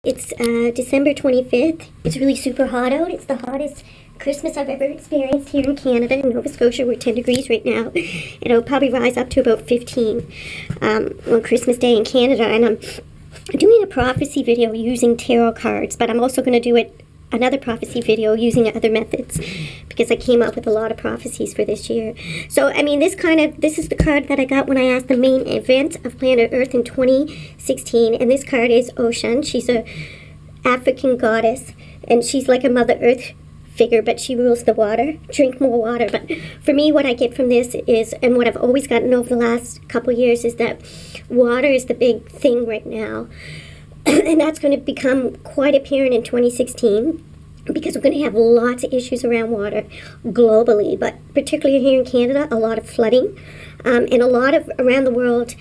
It's December 25th. It's really super hot out. It's the hottest Christmas I've ever experienced here in Canada. In Nova Scotia, we're 10 degrees right now. It'll probably rise up to about 15 on Christmas Day in Canada. And I'm doing a prophecy video using tarot cards, but I'm also going to do another prophecy video using other methods because I came up with a lot of prophecies for this year. So, I mean, this is the card that I got when I asked the main event of planet Earth in 2016, and this card is Ocean. She's a African goddess, and she's like a Mother Earth figure, but she rules the water. Drink more water. But for me, what I get from this is, and what I've always gotten over the last couple of years, is that water is the big thing right now. And that's going to become quite apparent in 2016 because we're going to have lots of issues around water globally, but particularly here in Canada, a lot of flooding and a lot of, around the world,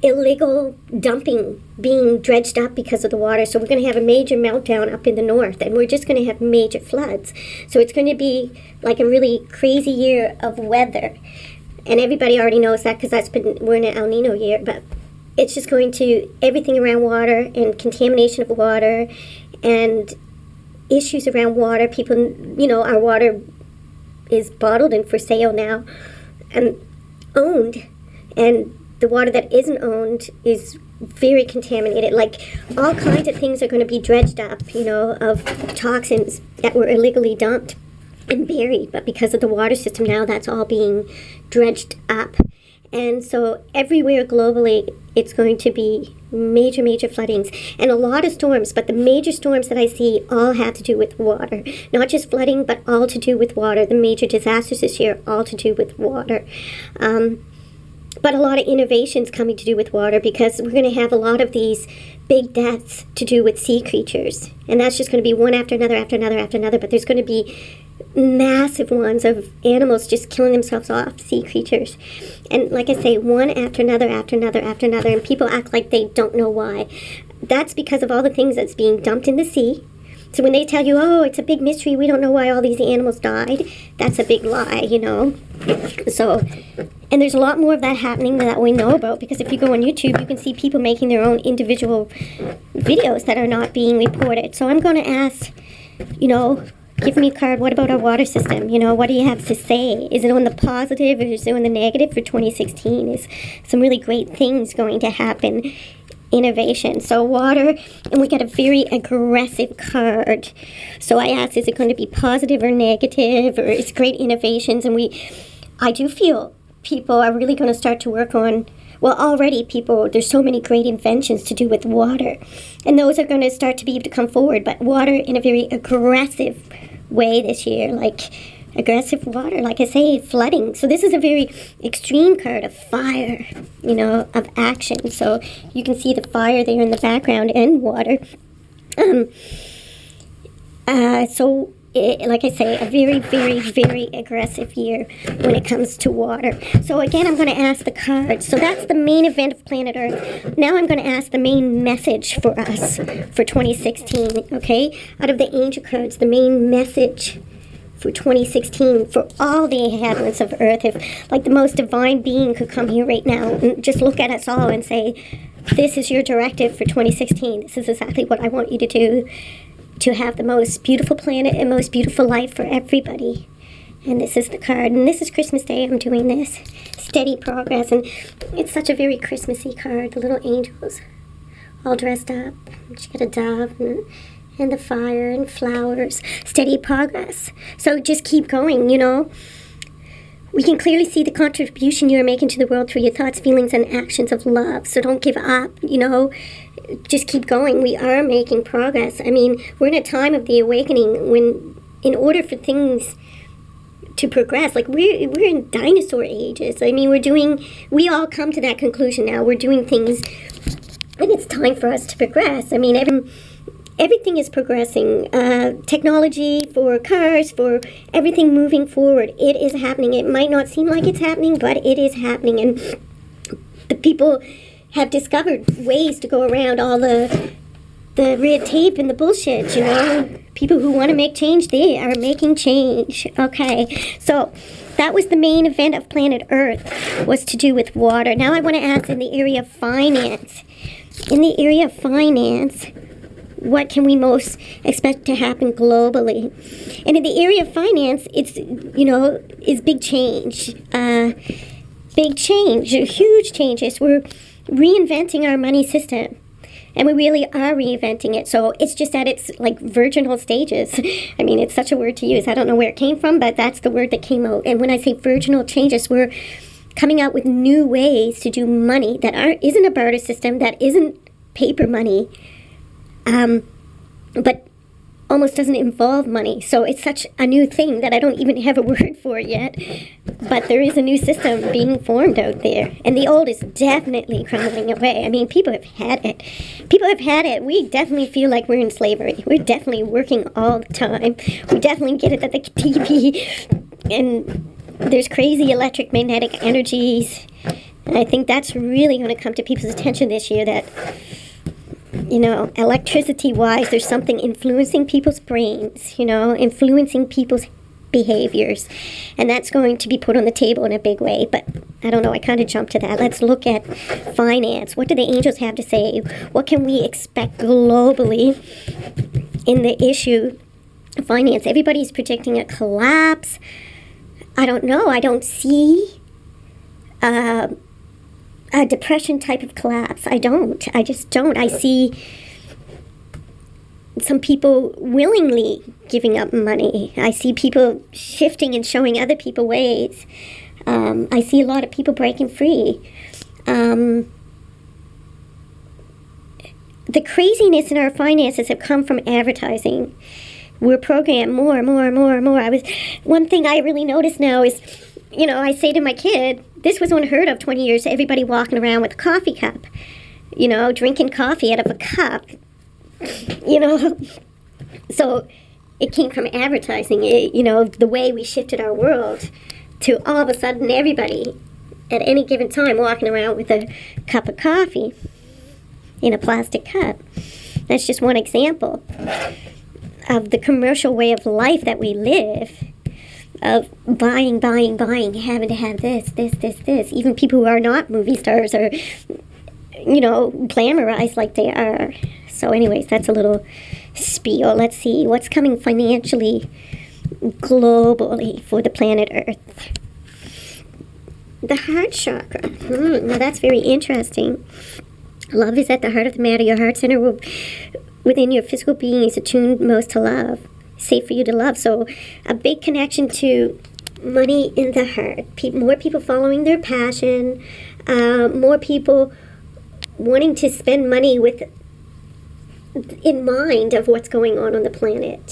illegal dumping being dredged up because of the water. So we're going to have a major meltdown up in the north, and we're just going to have major floods. So it's going to be like a really crazy year of weather. And everybody already knows that because we're in an El Nino year, but it's just going to, everything around water and contamination of water and issues around water. People, you know, our water is bottled and for sale now and owned. And the water that isn't owned is very contaminated. Like, all kinds of things are going to be dredged up, you know, of toxins that were illegally dumped and buried. But because of the water system now, that's all being dredged up. And so everywhere globally, it's going to be major, major floodings and a lot of storms. But the major storms that I see all have to do with water. Not just flooding, but all to do with water. The major disasters this year, all to do with water. But a lot of innovations coming to do with water because we're going to have a lot of these big deaths to do with sea creatures. And that's just going to be one after another, after another, after another. But there's going to be massive ones of animals just killing themselves off, sea creatures. And like I say, one after another, after another, after another. And people act like they don't know why. That's because of all the things that's being dumped in the sea. So when they tell you, oh, it's a big mystery, we don't know why all these animals died, that's a big lie, you know. So, and there's a lot more of that happening that we know about, because if you go on YouTube, you can see people making their own individual videos that are not being reported. So I'm going to ask, you know, give me a card. What about our water system? You know, what do you have to say? Is it on the positive or is it on the negative for 2016? Is some really great things going to happen? Innovation. So water, and we got a very aggressive card. So I asked, is it going to be positive or negative, or it's great innovations? And I do feel people are really going to start to work on, well, already there's so many great inventions to do with water, and those are going to start to be able to come forward, but water in a very aggressive way this year, like aggressive water, like I say, flooding. So this is a very extreme card of fire, you know, of action. So you can see the fire there in the background and water. Like I say, a very, very, very aggressive year when it comes to water. So again, I'm going to ask the cards. So that's the main event of planet Earth. Now I'm going to ask the main message for us for 2016, okay? Out of the angel cards, the main message for 2016 for all the inhabitants of Earth. If like the most divine being could come here right now and just look at us all and say, this is your directive for 2016. This is exactly what I want you to do to have the most beautiful planet and most beautiful life for everybody. And this is the card. And this is Christmas Day. I'm doing this. Steady progress. And it's such a very Christmassy card. The little angels all dressed up. She got a dove and the fire and flowers. Steady progress. So just keep going, you know. We can clearly see the contribution you're making to the world through your thoughts, feelings, and actions of love. So don't give up, you know. Just keep going. We are making progress. I mean, we're in a time of the awakening when, in order for things to progress, like we're in dinosaur ages. I mean, we all come to that conclusion now. We're doing things, and it's time for us to progress. I mean, everything is progressing. Technology, for cars, for everything moving forward. It is happening. It might not seem like it's happening, but it is happening. And the people have discovered ways to go around all the red tape and the bullshit, you know. People who want to make change, they are making change. Okay, so that was the main event of planet Earth, was to do with water. Now I want to ask in the area of finance. In the area of finance, what can we most expect to happen globally. And in the area of finance, it's, is big change. Big change, huge changes. We're reinventing our money system. And we really are reinventing it. So it's just at its virginal stages. I mean, it's such a word to use. I don't know where it came from, but that's the word that came out. And when I say virginal changes, we're coming out with new ways to do money that isn't a barter system, that isn't paper money, but almost doesn't involve money. So it's such a new thing that I don't even have a word for it yet. But there is a new system being formed out there. And the old is definitely crumbling away. I mean, people have had it. People have had it. We definitely feel like we're in slavery. We're definitely working all the time. We definitely get it at the TV. And there's crazy electromagnetic energies. And I think that's really going to come to people's attention this year, that electricity-wise, there's something influencing people's brains, influencing people's behaviors. And that's going to be put on the table in a big way. But I don't know, I kind of jumped to that. Let's look at finance. What do the angels have to say? What can we expect globally in the issue of finance? Everybody's predicting a collapse. I don't know. I don't see a depression type of collapse. I just don't. I see some people willingly giving up money. I see people shifting and showing other people ways. I see a lot of people breaking free. The craziness in our finances have come from advertising. We're programmed more. One thing I really notice now is, I say to my kid, this was unheard of 20 years, everybody walking around with a coffee cup, drinking coffee out of a cup, So it came from advertising, the way we shifted our world to all of a sudden everybody at any given time walking around with a cup of coffee in a plastic cup. That's just one example of the commercial way of life that we live, of buying, having to have this. Even people who are not movie stars are, glamorized like they are. So anyways, that's a little spiel. Let's see what's coming financially, globally for the planet Earth. The heart chakra. Now that's very interesting. Love is at the heart of the matter. Your heart center within your physical being is attuned most to love. Safe for you to love. So a big connection to money in the heart. More people following their passion. More people wanting to spend money in mind of what's going on the planet,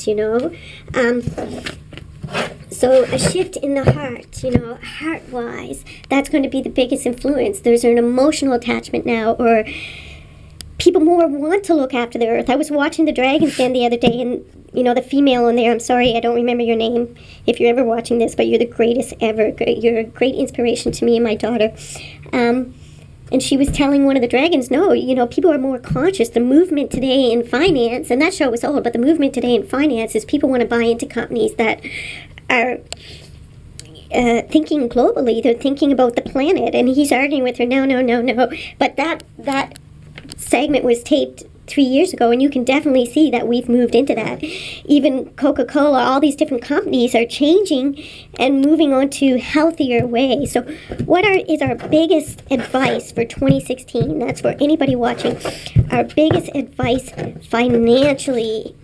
So a shift in the heart, heart-wise, that's going to be the biggest influence. There's an emotional attachment now, or people more want to look after the earth. I was watching the Dragon's Den the other day, and, the female on there, I'm sorry, I don't remember your name if you're ever watching this, but you're the greatest ever. You're a great inspiration to me and my daughter. And she was telling one of the dragons, no, people are more conscious. The movement today in finance, and that show was old, but the movement today in finance is people want to buy into companies that are thinking globally. They're thinking about the planet. And he's arguing with her, no. But that segment was taped 3 years ago, and you can definitely see that we've moved into that. Even Coca-Cola, all these different companies are changing and moving on to healthier ways. So what is our biggest advice for 2016? That's for anybody watching. Our biggest advice financially.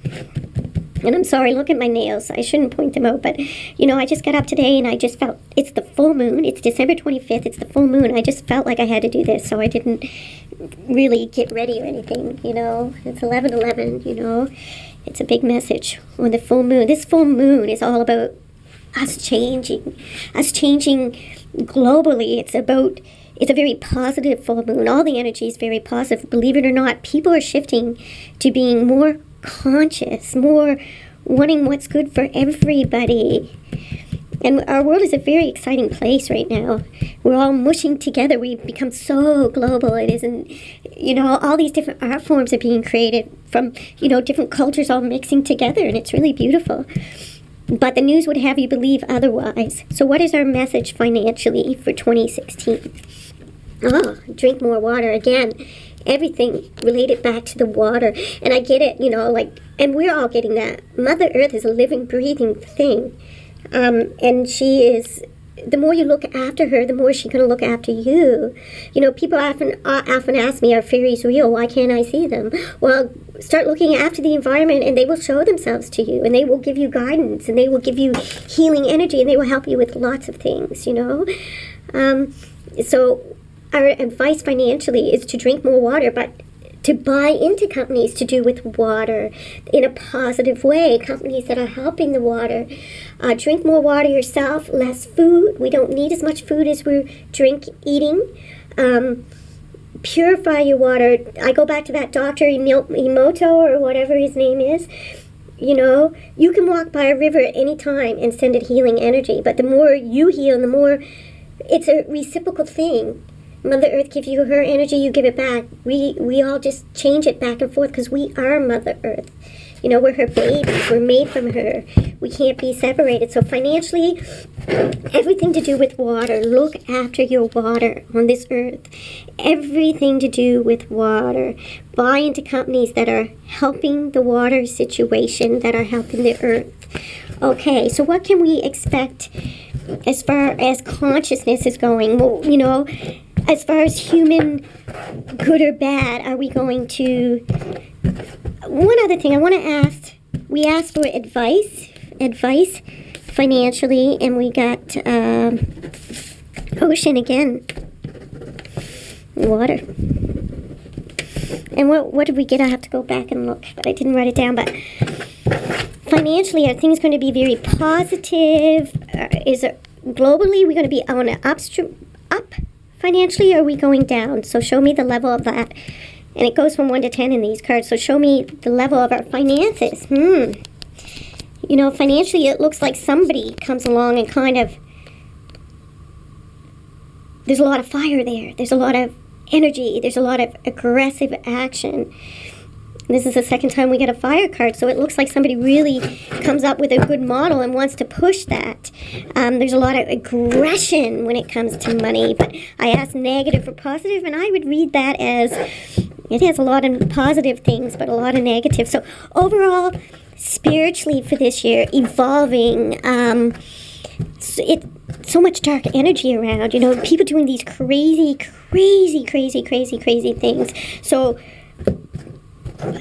And I'm sorry, look at my nails. I shouldn't point them out, but, I just got up today and I just felt, it's the full moon. It's December 25th. It's the full moon. I just felt like I had to do this, so I didn't really get ready or anything, It's 11:11, It's a big message on the full moon. This full moon is all about us changing globally. It's a very positive full moon. All the energy is very positive. Believe it or not, people are shifting to being more conscious, more wanting what's good for everybody. And our world is a very exciting place right now. We're all mushing together. We've become so global. It isn't, all these different art forms are being created from, different cultures all mixing together, and it's really beautiful. But the news would have you believe otherwise. So what is our message financially for 2016? Drink more water. Again, everything related back to the water. And I get it, and we're all getting that. Mother Earth is a living, breathing thing. And she is, the more you look after her, the more she's going to look after you. People often ask me, are fairies real? Why can't I see them? Well, start looking after the environment and they will show themselves to you, and they will give you guidance, and they will give you healing energy, and they will help you with lots of things, So our advice financially is to drink more water, but to buy into companies to do with water in a positive way, companies that are helping the water. Drink more water yourself, less food. We don't need as much food as we're eating. Purify your water. I go back to that Dr. Emoto or whatever his name is. You can walk by a river at any time and send it healing energy, but the more you heal, the more it's a reciprocal thing. Mother Earth gives you her energy, you give it back. We all just change it back and forth because we are Mother Earth. We're her babies. We're made from her. We can't be separated. So financially, everything to do with water. Look after your water on this earth. Everything to do with water. Buy into companies that are helping the water situation, that are helping the earth. Okay, so what can we expect as far as consciousness is going? Well, as far as human good or bad, are we going to... One other thing I want to ask, we asked for advice financially, and we got ocean again, water. And what did we get? I have to go back and look, but I didn't write it down. But financially, are things going to be very positive? Is it globally, we're going to be on an up financially, or are we going down? So show me the level of that. And it goes from 1 to 10 in these cards. So show me the level of our finances. Financially, it looks like somebody comes along and kind of... There's a lot of fire there. There's a lot of energy. There's a lot of aggressive action. And this is the second time we get a fire card. So it looks like somebody really comes up with a good model and wants to push that. There's a lot of aggression when it comes to money. But I asked negative or positive, and I would read that as... It has a lot of positive things, but a lot of negative. So overall, spiritually for this year, evolving, so much dark energy around, people doing these crazy things. So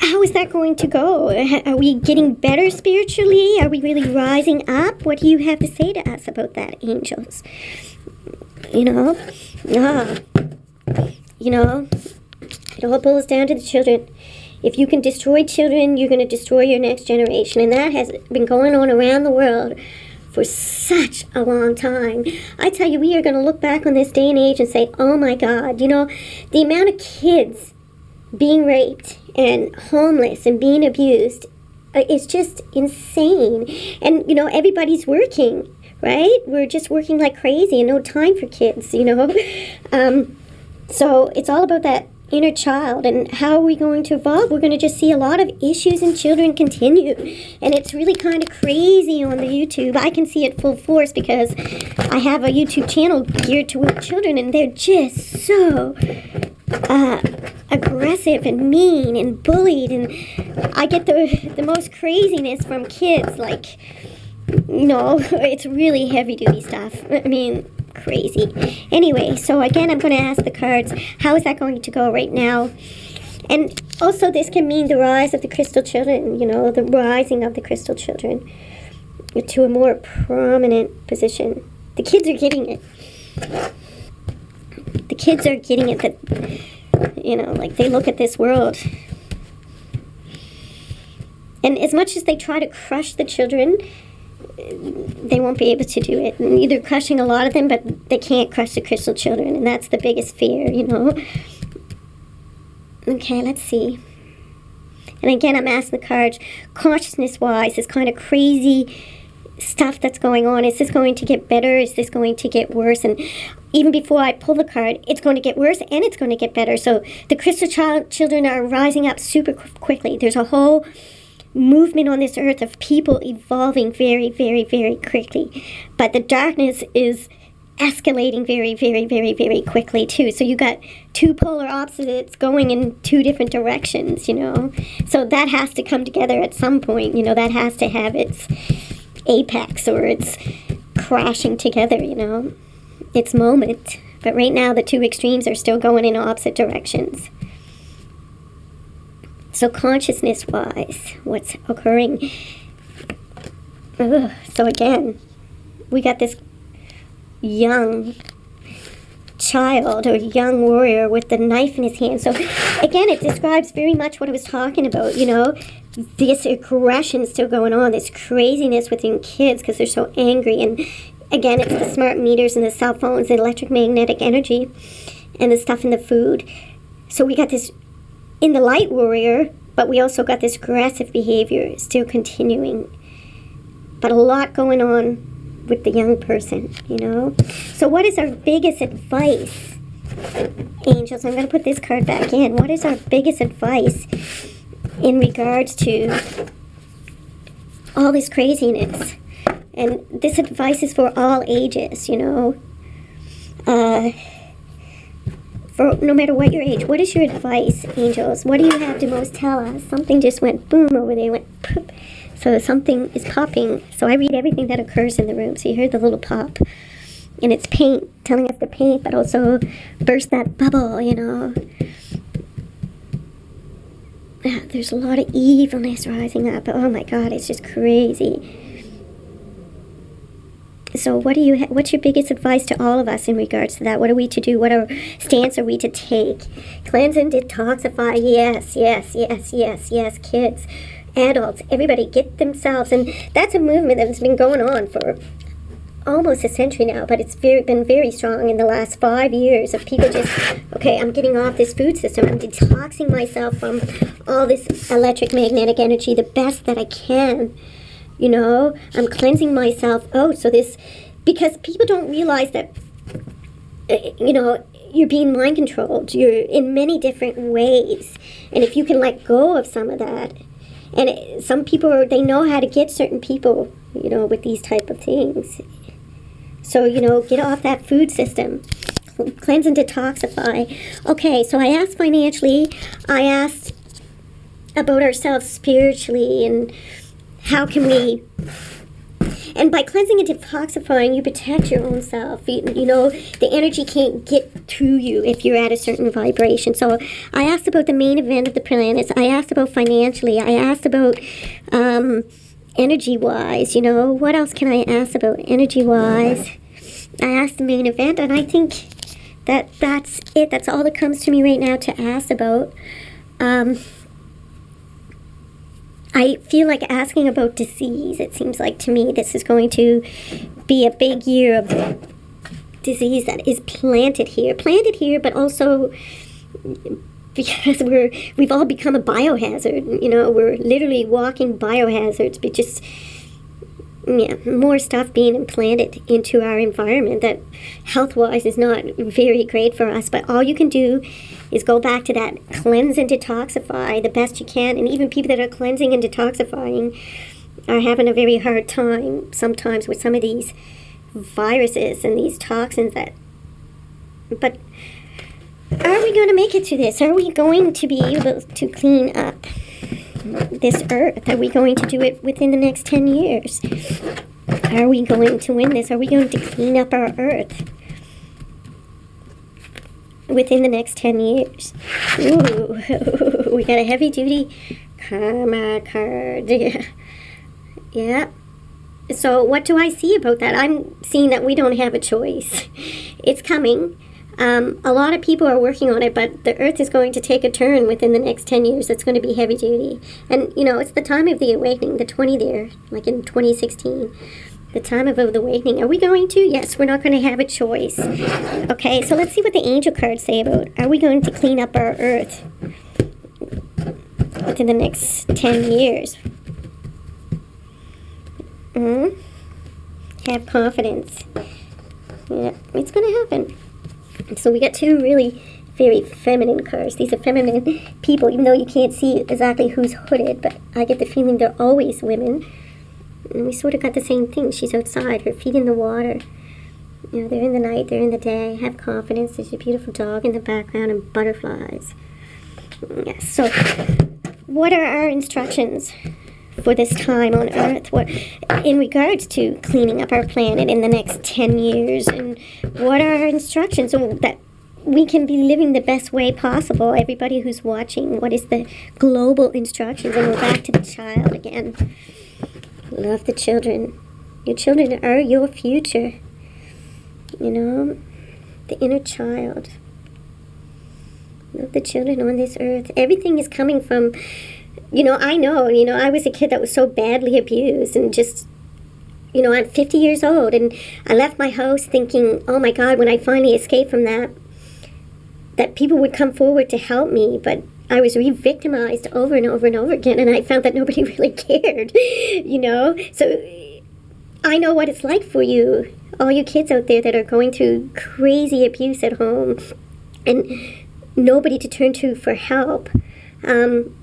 how is that going to go? Are we getting better spiritually? Are we really rising up? What do you have to say to us about that, angels? It all boils down to the children. If you can destroy children, you're going to destroy your next generation. And that has been going on around the world for such a long time. I tell you, we are going to look back on this day and age and say, oh my God, the amount of kids being raped and homeless and being abused is just insane. And, everybody's working, right? We're just working like crazy and no time for kids, So it's all about that inner child, and how are we going to evolve? We're going to just see a lot of issues in children continue, and it's really kind of crazy on the YouTube. I can see it full force because I have a YouTube channel geared toward children, and they're just so aggressive and mean and bullied, and I get the most craziness from kids, like, it's really heavy duty stuff. I mean, crazy. Anyway, so again, I'm going to ask the cards, how is that going to go right now? And also, this can mean the rise of the crystal children, the rising of the crystal children to a more prominent position. The kids are getting it. The kids are getting it that, like, they look at this world. And as much as they try to crush the children, they won't be able to do it. And either crushing a lot of them, but they can't crush the crystal children, and that's the biggest fear, Okay, let's see. And again, I'm asking the cards, consciousness-wise, this kind of crazy stuff that's going on. Is this going to get better? Is this going to get worse? And even before I pull the card, it's going to get worse and it's going to get better. So the crystal children are rising up super quickly. There's a whole movement on this earth of people evolving very, very, very quickly. But the darkness is escalating very, very, very, very quickly too. So you got two polar opposites going in two different directions, So that has to come together at some point, that has to have its apex or its crashing together, its moment. But right now the two extremes are still going in opposite directions. So consciousness-wise, what's occurring? So again, we got this young child or young warrior with the knife in his hand. So again, it describes very much what I was talking about, this aggression still going on, this craziness within kids because they're so angry. And again, it's the smart meters and the cell phones, the electromagnetic energy, and the stuff in the food. So we got this in the light warrior, but we also got this aggressive behavior still continuing. But a lot going on with the young person, So what is our biggest advice, angels? I'm going to put this card back in. What is our biggest advice in regards to all this craziness? And this advice is for all ages, for no matter what your age. What is your advice, angels? What do you have to most tell us? Something just went boom over there, went poop. So something is popping. So I read everything that occurs in the room. So you heard the little pop. And it's paint, telling us to paint, but also burst that bubble, There's a lot of evilness rising up. Oh my God, it's just crazy. So what's your biggest advice to all of us in regards to that? What are we to do? What stance are we to take? Cleanse and detoxify. Yes, yes, yes, yes, yes, kids. Adults, everybody get themselves, and that's a movement that's been going on for almost a century now, but it's been very strong in the last 5 years of people just, okay, I'm getting off this food system, I'm detoxing myself from all this electric magnetic energy the best that I can, I'm cleansing myself out, because people don't realize that, you're being mind controlled, you're in many different ways, and if you can let go of some of that. And some people, they know how to get certain people, with these type of things. So, get off that food system. Cleanse and detoxify. Okay, so I asked financially. I asked about ourselves spiritually and how can we... And by cleansing and detoxifying, you protect your own self. The energy can't get through you if you're at a certain vibration. So I asked about the main event of the planets. I asked about financially. I asked about energy-wise. What else can I ask about energy-wise? I asked the main event, and I think that's it. That's all that comes to me right now to ask about. I feel like asking about disease. It seems like to me this is going to be a big year of disease that is planted here, but also because we've all become a biohazard. We're literally walking biohazards, but just more stuff being implanted into our environment that health-wise is not very great for us. But all you can do is go back to that cleanse and detoxify the best you can. And even people that are cleansing and detoxifying are having a very hard time sometimes with some of these viruses and these toxins but are we going to make it to this? Are we going to be able to clean up this earth? Are we going to do it within the next 10 years? Are we going to win this? Are we going to clean up our earth within the next 10 years? Ooh, we got a heavy-duty karma card. Yeah. So what do I see about that? I'm seeing that we don't have a choice. It's coming. A lot of people are working on it, but the earth is going to take a turn within the next 10 years. It's going to be heavy duty. And, it's the time of the awakening, the 20 there, like in 2016. The time of the awakening. Are we going to? Yes, we're not going to have a choice. Okay, so let's see what the angel cards say about, are we going to clean up our earth within the next 10 years? Have confidence. Yeah, it's going to happen. So we got two really very feminine cards. These are feminine people, even though you can't see exactly who's hooded, but I get the feeling they're always women. And we sort of got the same thing. She's outside, her feet in the water. You know, they're in the night, they're in the day. Have confidence. There's a beautiful dog in the background and butterflies. Yes. So, what are our instructions for this time on Earth? What, in regards to cleaning up our planet in the next 10 years? And what are our instructions so that we can be living the best way possible? Everybody who's watching, what is the global instructions? And we're back to the child again. Love the children. Your children are your future. You know, the inner child. Love the children on this earth. Everything is coming from, I know, I was a kid that was so badly abused and just, I'm 50 years old and I left my house thinking, oh my God, when I finally escaped from that people would come forward to help me, but I was re-victimized over and over and over again, and I found that nobody really cared, So I know what it's like for you, all you kids out there that are going through crazy abuse at home and nobody to turn to for help. And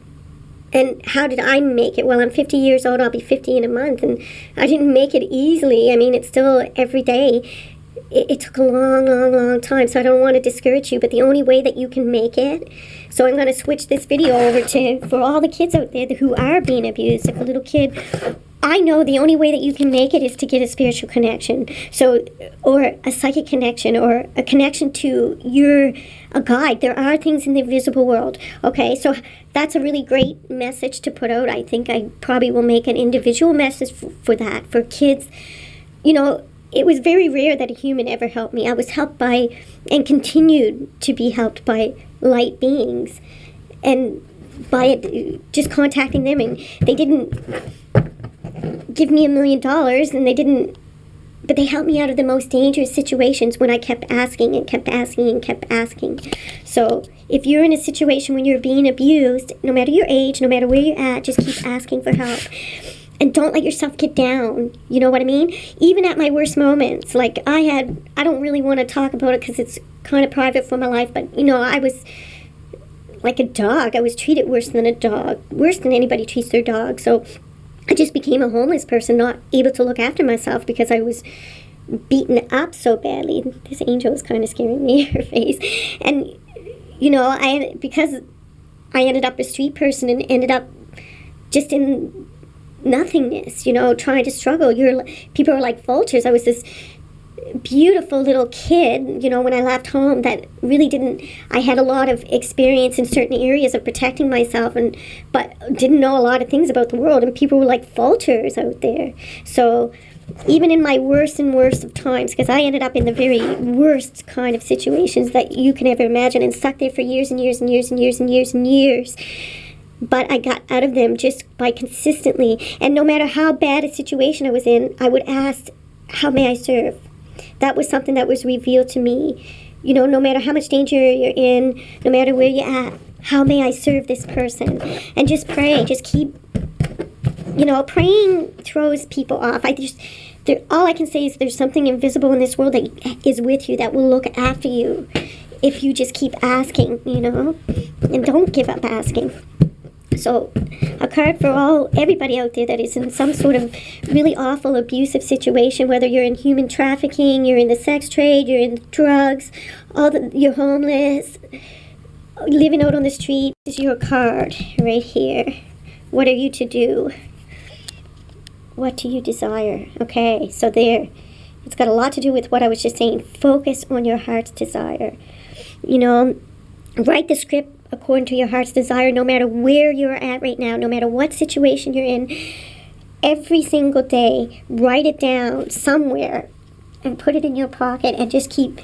how did I make it? Well, I'm 50 years old, I'll be 50 in a month, and I didn't make it easily. I mean, it's still every day. It took a long, long, long time, so I don't want to discourage you, but the only way that you can make it, so I'm going to switch this video over to, for all the kids out there who are being abused, if a little kid, I know the only way that you can make it is to get a spiritual connection, so, or a psychic connection, or a connection to a guide. There are things in the invisible world, okay? So that's a really great message to put out. I think I probably will make an individual message for that, for kids. It was very rare that a human ever helped me. I was helped by, and continued to be helped by, light beings. And by just contacting them, and they didn't give me $1 million, and they didn't, but they helped me out of the most dangerous situations when I kept asking and kept asking and kept asking. So if you're in a situation when you're being abused, no matter your age, no matter where you're at, just keep asking for help. And don't let yourself get down. You know what I mean? Even at my worst moments, like I don't really want to talk about it because it's kind of private for my life, but I was like a dog. I was treated worse than a dog, worse than anybody treats their dog. So I just became a homeless person, not able to look after myself because I was beaten up so badly. This angel is kind of scaring me, her face. And, because I ended up a street person and ended up just in nothingness, trying to struggle. People are like vultures. I was this beautiful little kid, when I left home that really I had a lot of experience in certain areas of protecting myself, but didn't know a lot of things about the world, and people were like vultures out there. So even in my worst and worst of times, because I ended up in the very worst kind of situations that you can ever imagine and stuck there for years and years and years and years and years and years. But I got out of them just by consistently, and no matter how bad a situation I was in, I would ask, how may I serve? That was something that was revealed to me. No matter how much danger you're in, no matter where you're at, how may I serve this person? And just pray, just keep, praying throws people off. All I can say is there's something invisible in this world that is with you, that will look after you if you just keep asking, and don't give up asking. So, a card for everybody out there that is in some sort of really awful, abusive situation, whether you're in human trafficking, you're in the sex trade, you're in drugs, you're homeless, living out on the street. This is your card right here. What are you to do? What do you desire? Okay, so there. It's got a lot to do with what I was just saying. Focus on your heart's desire. Write the script according to your heart's desire, no matter where you're at right now, no matter what situation you're in. Every single day, write it down somewhere and put it in your pocket and just keep,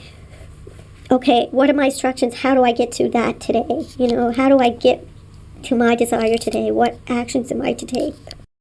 okay, what are my instructions? How do I get to that today? How do I get to my desire today? What actions am I to take?